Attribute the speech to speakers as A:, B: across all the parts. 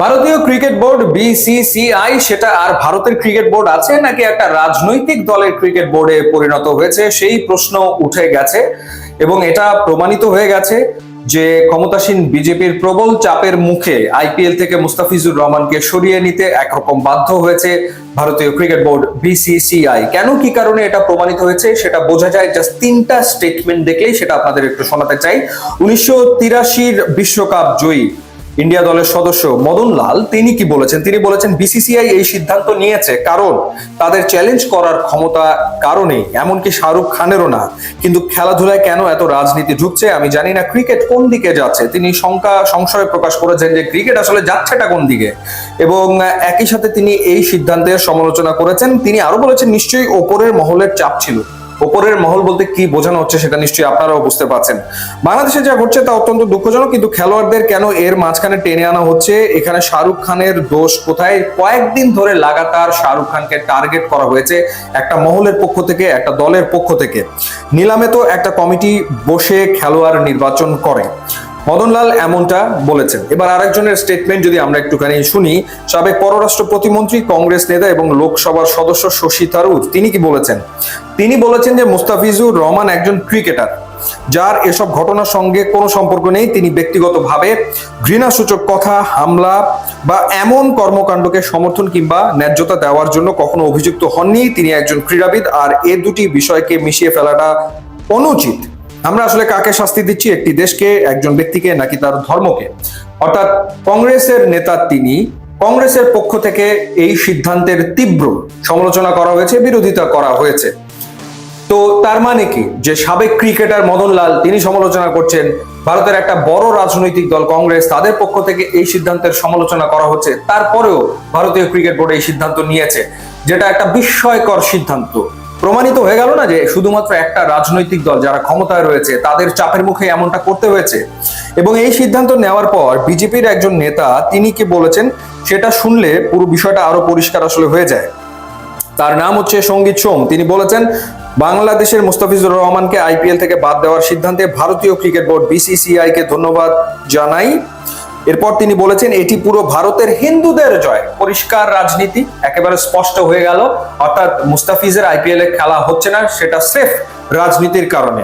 A: ভারতীয় cricket board BCCI সেটা আর ভারতের ক্রিকেট বোর্ড আছে নাকি একটা রাজনৈতিক দলের ক্রিকেট বোর্ডে পরিণত হয়েছে সেই প্রশ্ন উঠে গেছে এবং এটা প্রমাণিত হয়ে গেছে যে ক্ষমতাসীন বিজেপির প্রবল চাপের মুখে আইপিএল থেকে মুস্তাফিজুর রহমানকে সরিয়ে নিতে একরকম বাধ্য হয়েছে ভারতীয় ক্রিকেট বোর্ড বিসিসিআই। কেন কি কারণে এটা প্রমাণিত হয়েছে সেটা বোঝা যায় জাস্ট তিনটা স্টেটমেন্ট দেখলেই, সেটা আপনাদের একটু শোনাতে চাই। 1983 বিশ্বকাপ জয়ী ইন্ডিয়া দলের সদস্য মদন লাল তিনি কি বলেছেন, তিনি বলেছেন বিসিসিআই এই সিদ্ধান্ত নিয়েছে কারণ তাদের চ্যালেঞ্জ করার ক্ষমতা কারণে, এমনকি শাহরুখ খানেরও না। কিন্তু খেলাধুলায় কেন এত রাজনীতি ঢুকছে আমি জানি না, ক্রিকেট কোন দিকে যাচ্ছে তিনি সংশয় প্রকাশ করেছেন যে ক্রিকেট আসলে যাচ্ছেটা কোন দিকে, এবং একই সাথে তিনি এই সিদ্ধান্তের সমালোচনা করেছেন। তিনি আরো বলেছেন নিশ্চয়ই ওপরের মহলের চাপ ছিল। ওপরের মহল বলতে কি বোঝানো হচ্ছে সেটা নিশ্চয়ই আপনারাও বুঝতে পারছেন। বাংলাদেশে যা ঘটছে তা অত্যন্ত দুঃখজনক, কিন্তু খেলোয়াড়দের কেন এর মাঝখানে টেনে আনা হচ্ছে? এখানে শাহরুখ খানের দোষ কোথায়? কয়েকদিন ধরে লাগাতার শাহরুখ খানকে টার্গেট করা হয়েছে একটা মহলের পক্ষ থেকে, একটা দলের পক্ষ থেকে। নিলামে তো একটা কমিটি বসে খেলোয়াড় নির্বাচন করে, মদনলাল এমনটা বলেছেন। এবার আরেকজনের স্টেটমেন্ট যদি আমরা একটুখানি শুনি। সাবেক পররাষ্ট্র প্রতিমন্ত্রী, কংগ্রেস নেতা এবং লোকসভার সদস্য শশী থারুর তিনি কি বলেছেন? তিনি বলেছেন যে মুস্তাফিজুর রহমান একজন ক্রিকেটার যার এসব ঘটনার সঙ্গে কোনো সম্পর্ক নেই। তিনি ব্যক্তিগতভাবে ঘৃণাসূচক কথা, হামলা বা এমন কর্মকাণ্ডকে সমর্থন কিংবা ন্যায্যতা দেওয়ার জন্য কখনো অভিযুক্ত হননি। তিনি একজন ক্রীড়াবিদ, আর এ দুটি বিষয়কে মিশিয়ে ফেলাটা অনুচিত। আমরা আসলে কাকে শাস্তি দিচ্ছি, একটি দেশকে, একজন ব্যক্তিকে, নাকি তার ধর্মকে? অর্থাৎ কংগ্রেসের নেতা তিনি, কংগ্রেসের পক্ষ থেকে এই সিদ্ধান্তের তীব্র সমালোচনা করা হয়েছে, বিরোধিতা করা হয়েছে। তো তার মানে কি যে সাবেক ক্রিকেটার মদন লাল তিনি সমালোচনা করছেন, ভারতের একটা বড় রাজনৈতিক দল কংগ্রেস তাদের পক্ষ থেকে এই সিদ্ধান্তের সমালোচনা করা হচ্ছে, তারপরেও ভারতীয় ক্রিকেট বোর্ড এই সিদ্ধান্ত নিয়েছে, যেটা একটা বিস্ময়কর সিদ্ধান্ত। প্রমাণিত হয়ে গেল না যে শুধুমাত্র একটা রাজনৈতিক দল যারা ক্ষমতায় রয়েছে তাদের চাপের মুখে এমনটা করতে হয়েছে। এবং এই সিদ্ধান্ত নেওয়ার পর বিজেপির একজন নেতা তিনি কি বলেছেন সেটা শুনলে পুরো বিষয়টা আরো পরিষ্কার আসলে হয়ে যায়। তার নাম হচ্ছে সঙ্গীত সোম। তিনি বলেছেন বাংলাদেশের মুস্তাফিজুর রহমানকে আইপিএল থেকে বাদ দেওয়ার সিদ্ধান্তে ভারতীয় ক্রিকেট বোর্ড বিসিসিআই কে ধন্যবাদ জানাই। এরপর তিনি বলেছেন এটি পুরো ভারতের হিন্দুদের জয়। পরিষ্কার রাজনীতি একেবারে স্পষ্ট হয়ে গেল, অর্থাৎ মুস্তাফিজের আইপিএল এ খেলা হচ্ছে না সেটা সেফ রাজনীতির কারণে।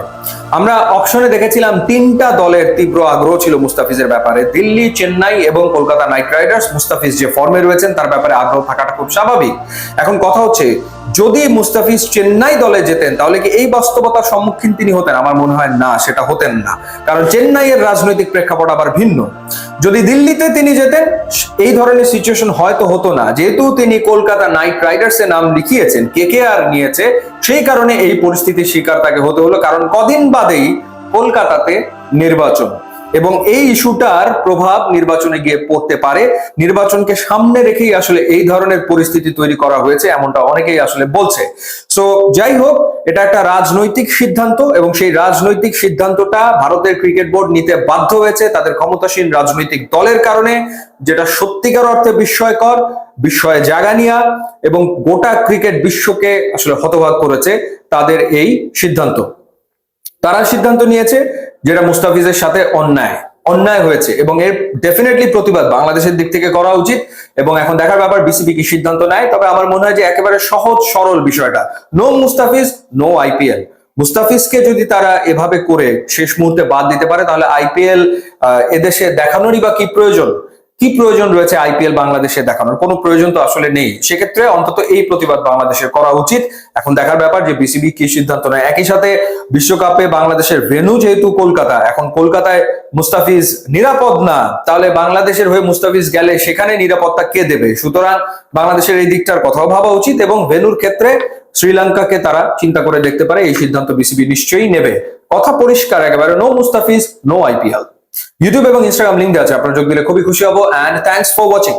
A: আমরা অপশনে দেখেছিলাম তিনটা দলের তীব্র আগ্রহ ছিল মুস্তাফিজের ব্যাপারে, দিল্লি, চেন্নাই এবং কলকাতা নাইট রাইডার্স। মুস্তাফিজ যে ফর্মে রয়েছেন তার ব্যাপারে আগ্রহ থাকাটা খুব স্বাভাবিক। এখন কথা হচ্ছে যদি মুস্তাফিজ চেন্নাই দলে যেতেন তাহলে কি এই বাস্তবতার সম্মুখীন তিনি হতেন? আমার মনে হয় না, সেটা হতেন না, কারণ চেন্নাইয়ের রাজনৈতিক প্রেক্ষাপট আবার ভিন্ন। যদি দিল্লিতে তিনি যেতেন এই ধরনের সিচুয়েশন হয়তো হতো না, যেহেতু তিনি কলকাতা নাইট রাইডার্সে নাম লিখিয়েছেন, কেকেআর নিয়েছে, সেই কারণে এই পরিস্থিতির শিকার তাকে হতে হলো। কারণ কদিন বাদেই কলকাতাতে নির্বাচন এবং এই ইস্যুটার প্রভাব নির্বাচনে গিয়ে পড়তে পারে। নির্বাচনকে সামনে রেখেই আসলে এই ধরনের পরিস্থিতি তৈরি করা হয়েছে, এমনটা অনেকেই আসলে বলছে। সো যাই হোক, এটা একটা রাজনৈতিক সিদ্ধান্ত এবং সেই রাজনৈতিক সিদ্ধান্তটা ভারতের ক্রিকেট বোর্ড নিতে বাধ্য হয়েছে তাদের ক্ষমতাসীন রাজনৈতিক দলের কারণে, যেটা সত্যিকার অর্থে বিস্ময়কর, বিস্ময়ে জাগানিয়া এবং গোটা ক্রিকেট বিশ্বকে আসলে হতবাক করেছে তাদের এই সিদ্ধান্ত। তারা সিদ্ধান্ত নিয়েছে যেটা মুস্তাফিজের সাথে অন্যায় হয়েছে এবং এর ডেফিনেটলি প্রতিবাদ বাংলাদেশের দিক থেকে করা উচিত। এবং এখন দেখার ব্যাপার বিসিবি কি সিদ্ধান্ত নেয়। তবে আমার মনে হয় যে একেবারে সহজ সরল বিষয়টা, নো মুস্তাফিজ নো আইপিএল। মুস্তাফিজকে যদি তারা এভাবে করে শেষ মুহূর্তে বাদ দিতে পারে তাহলে আইপিএল এদেশে দেখানোরই বা কি প্রয়োজন রয়েছে? আইপিএল বাংলাদেশে দেখানোর কোনো প্রয়োজন তো আসলে নেই। সেক্ষেত্রে অন্তত এই প্রতিবাদ বাংলাদেশের করা উচিত। এখন দেখার ব্যাপার যে বিসিবি কি সিদ্ধান্ত নেয়। একই সাথে বিশ্বকাপে বাংলাদেশের ভেন্যু যেহেতু কলকাতা, এখন কলকাতায় মুস্তাফিজ নিরাপদ না, তাহলে বাংলাদেশের হয়ে মুস্তাফিজ গেলে সেখানে নিরাপত্তা কে দেবে? সুতরাং বাংলাদেশের এই দিকটার কথাও ভাবা উচিত এবং ভেন্যুর ক্ষেত্রে শ্রীলঙ্কাকে তারা চিন্তা করে দেখতে পারে। এই সিদ্ধান্ত বিসিবি নিশ্চয়ই নেবে। কথা পরিষ্কার একেবারে, no Mustafiz no IPL. YouTube এবং ইনস্টাগ্রাম লিঙ্ক আছে, আপনারা যোগ দিলে খুবই খুশি হব। And thanks for watching.